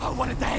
Oh, what a day!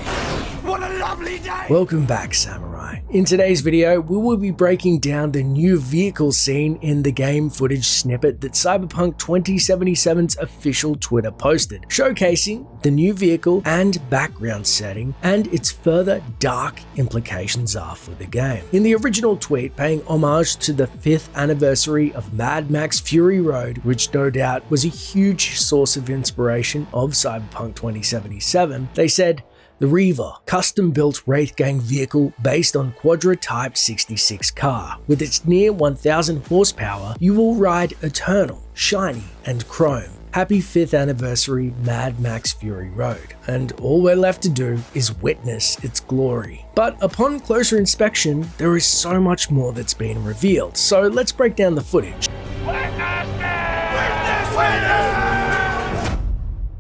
What a lovely day! Welcome back, Samurai. In today's video, we will be breaking down the new vehicle scene in the game footage snippet that Cyberpunk 2077's official Twitter posted, showcasing the new vehicle and background setting and its further dark implications are for the game. In the original tweet paying homage to the 5th anniversary of Mad Max Fury Road, which no doubt was a huge source of inspiration of Cyberpunk 2077, they said, "The Reaver, custom-built Wraith Gang vehicle based on Quadra Type 66 car. With its near 1000 horsepower, you will ride eternal, shiny, and chrome. Happy 5th anniversary Mad Max Fury Road." And all we're left to do is witness its glory. But upon closer inspection, there is so much more that's been revealed. So let's break down the footage.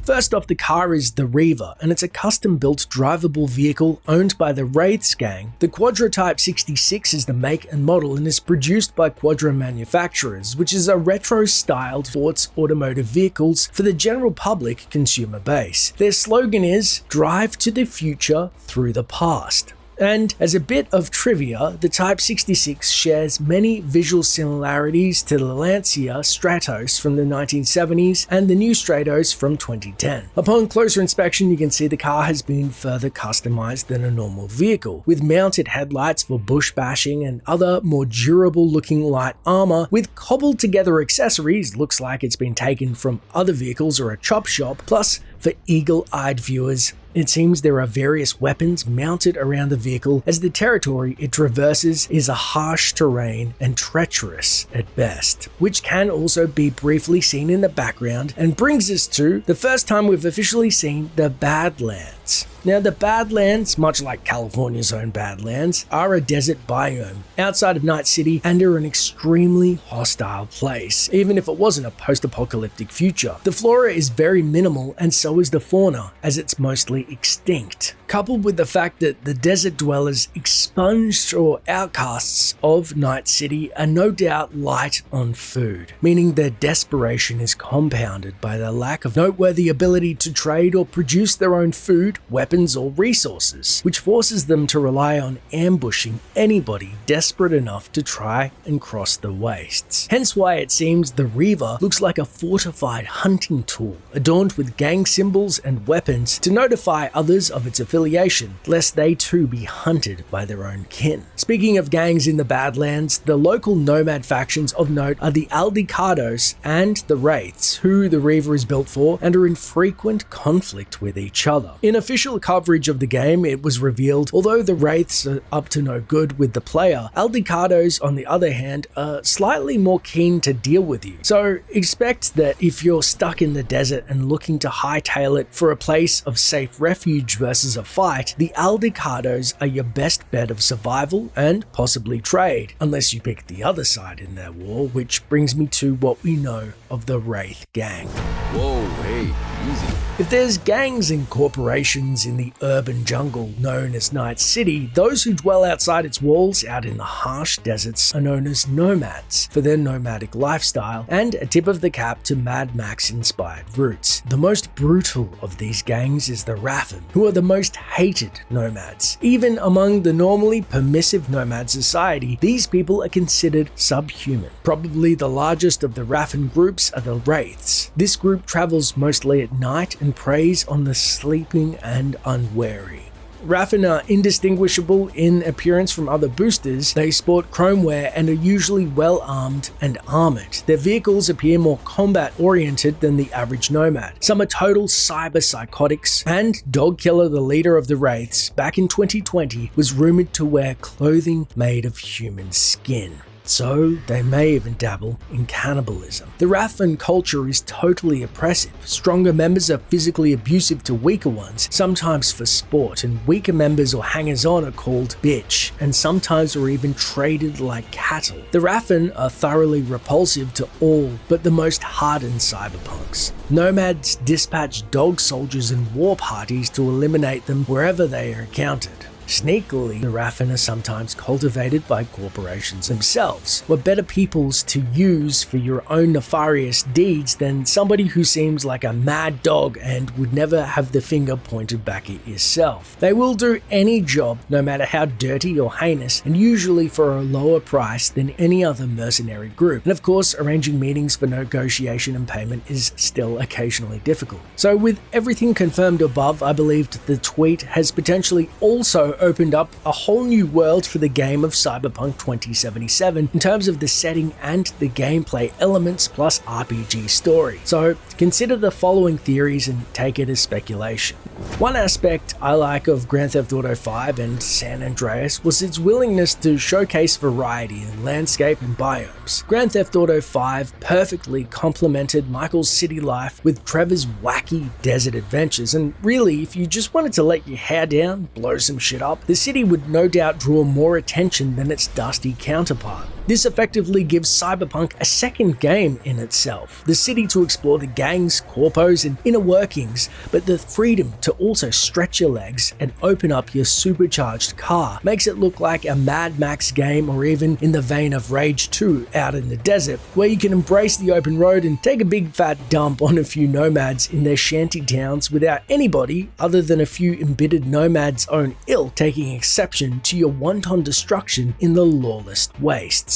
First off, the car is the Reaver, and it's a custom-built drivable vehicle owned by the Wraiths gang. The Quadra Type 66 is the make and model and is produced by Quadra Manufacturers, which is a retro-styled sports automotive vehicles for the general public consumer base. Their slogan is, "Drive to the future through the past." And as a bit of trivia, the Type 66 shares many visual similarities to the Lancia Stratos from the 1970s and the new Stratos from 2010. Upon closer inspection, you can see the car has been further customized than a normal vehicle, with mounted headlights for bush bashing and other more durable looking light armor with cobbled together accessories. Looks like it's been taken from other vehicles or a chop shop. Plus, for eagle-eyed viewers, it seems there are various weapons mounted around the vehicle as the territory it traverses is a harsh terrain and treacherous at best, which can also be briefly seen in the background and brings us to the first time we've officially seen the Badlands. Now, the Badlands, much like California's own Badlands, are a desert biome outside of Night City and are an extremely hostile place, even if it wasn't a post-apocalyptic future. The flora is very minimal and so is the fauna, as it's mostly extinct. Coupled with the fact that the desert dwellers, expunged or outcasts of Night City, are no doubt light on food, meaning their desperation is compounded by the lack of noteworthy ability to trade or produce their own food, weapons, or resources, which forces them to rely on ambushing anybody desperate enough to try and cross the wastes. Hence why it seems the Reaver looks like a fortified hunting tool, adorned with gang symbols and weapons to notify others of its affiliation, lest they too be hunted by their own kin. Speaking of gangs in the Badlands, the local Nomad factions of note are the Aldecados and the Wraiths, who the Reaver is built for and are in frequent conflict with each other. In official coverage of the game, it was revealed, although the Wraiths are up to no good with the player, Aldecados, on the other hand, are slightly more keen to deal with you. So expect that if you're stuck in the desert and looking to hightail it for a place of safe refuge versus a fight, the Aldecados are your best bet of survival and possibly trade, unless you pick the other side in their war, which brings me to what we know of the Wraith gang. Whoa, hey, easy. If there's gangs and corporations in the urban jungle known as Night City, those who dwell outside its walls out in the harsh deserts are known as Nomads for their nomadic lifestyle and a tip of the cap to Mad Max-inspired roots. The most brutal of these gangs is the Raffen, who are the most hated Nomads. Even among the normally permissive Nomad society, these people are considered subhuman. Probably the largest of the Raffen groups are the Wraiths. This group travels mostly at night and preys on the sleeping and unwary. Raffen are indistinguishable in appearance from other boosters. They sport chromeware and are usually well armed and armored. Their vehicles appear more combat oriented than the average Nomad. Some are total cyber psychotics, and Dogkiller, the leader of the Wraiths, back in 2020 was rumored to wear clothing made of human skin. So they may even dabble in cannibalism. The Raffen culture is totally oppressive. Stronger members are physically abusive to weaker ones, sometimes for sport, and weaker members or hangers-on are called bitch, and sometimes are even traded like cattle. The Raffen are thoroughly repulsive to all but the most hardened cyberpunks. Nomads dispatch dog soldiers and war parties to eliminate them wherever they are encountered. Sneakily, the Raffen are sometimes cultivated by corporations themselves, were better peoples to use for your own nefarious deeds than somebody who seems like a mad dog and would never have the finger pointed back at yourself. They will do any job, no matter how dirty or heinous, and usually for a lower price than any other mercenary group. And of course, arranging meetings for negotiation and payment is still occasionally difficult. So with everything confirmed above, I believed the tweet has potentially also opened up a whole new world for the game of Cyberpunk 2077 in terms of the setting and the gameplay elements plus RPG story. So consider the following theories and take it as speculation. One aspect I like of Grand Theft Auto 5 and San Andreas was its willingness to showcase variety in landscape and biomes. Grand Theft Auto 5 perfectly complemented Michael's city life with Trevor's wacky desert adventures, and really, if you just wanted to let your hair down, blow some shit up, the city would no doubt draw more attention than its dusty counterpart. This effectively gives Cyberpunk a second game in itself, the city to explore the gangs, corpos, and inner workings, but the freedom to also stretch your legs and open up your supercharged car makes it look like a Mad Max game, or even in the vein of Rage 2 out in the desert, where you can embrace the open road and take a big fat dump on a few nomads in their shanty towns without anybody other than a few embittered nomads' own ilk taking exception to your wanton destruction in the lawless wastes.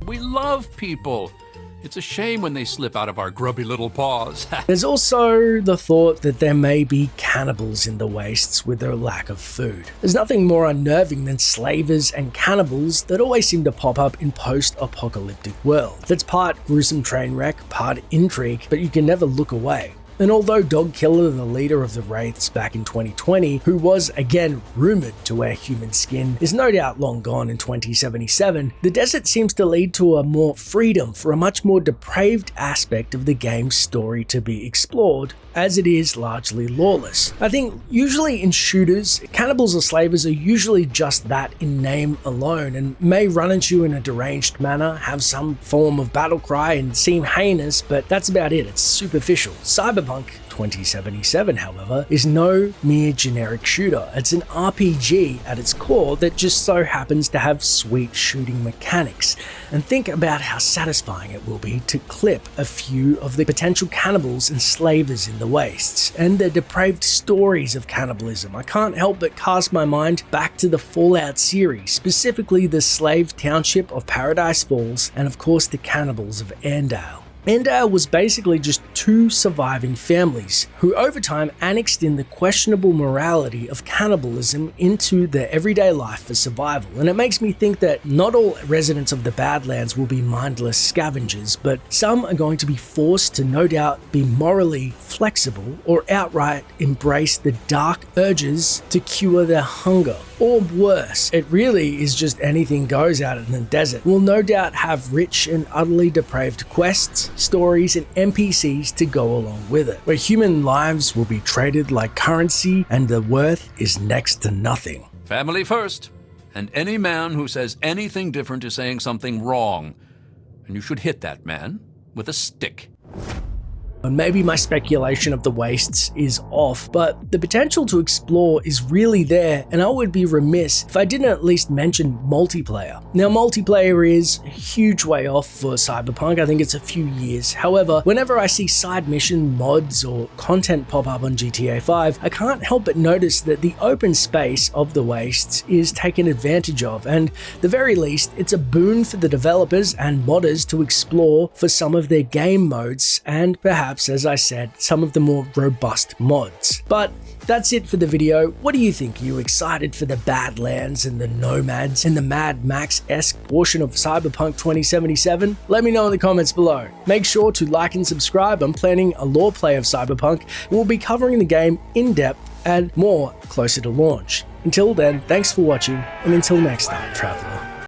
We love people. It's a shame when they slip out of our grubby little paws. There's also the thought that there may be cannibals in the wastes with their lack of food. There's nothing more unnerving than slavers and cannibals that always seem to pop up in post-apocalyptic worlds. That's part gruesome train wreck, part intrigue, but you can never look away. And although Dogkiller, the leader of the Wraiths back in 2020, who was again rumored to wear human skin, is no doubt long gone in 2077, the desert seems to lead to a more freedom for a much more depraved aspect of the game's story to be explored, as it is largely lawless. I think usually in shooters, cannibals or slavers are usually just that in name alone, and may run at you in a deranged manner, have some form of battle cry and seem heinous, but that's about it. It's superficial. Cyberpunk 2077, however, is no mere generic shooter. It's an RPG at its core that just so happens to have sweet shooting mechanics. And think about how satisfying it will be to clip a few of the potential cannibals and slavers in the wastes, and the depraved stories of cannibalism. I can't help but cast my mind back to the Fallout series, specifically the slave township of Paradise Falls, and of course the cannibals of Andale. Andale was basically just two surviving families who over time annexed in the questionable morality of cannibalism into their everyday life for survival. And it makes me think that not all residents of the Badlands will be mindless scavengers, but some are going to be forced to no doubt be morally flexible or outright embrace the dark urges to cure their hunger. Or worse, it really is just anything goes out in the desert. We'll no doubt have rich and utterly depraved quests, stories, and NPCs to go along with it, where human lives will be traded like currency and the worth is next to nothing. Family first. And any man who says anything different is saying something wrong. And you should hit that man with a stick. And maybe my speculation of the wastes is off, but the potential to explore is really there, and I would be remiss if I didn't at least mention multiplayer. Now, multiplayer is a huge way off for Cyberpunk. I think it's a few years. However, whenever I see side mission mods or content pop up on GTA 5, I can't help but notice that the open space of the wastes is taken advantage of, and at the very least, it's a boon for the developers and modders to explore for some of their game modes and perhaps, as I said, some of the more robust mods. But that's it for the video. What do you think? Are you excited for the Badlands and the Nomads and the Mad Max-esque portion of Cyberpunk 2077? Let me know in the comments below. Make sure to like and subscribe. I'm planning a lore play of Cyberpunk. We'll be covering the game in depth and more closer to launch. Until then, thanks for watching, and until next time, Traveler.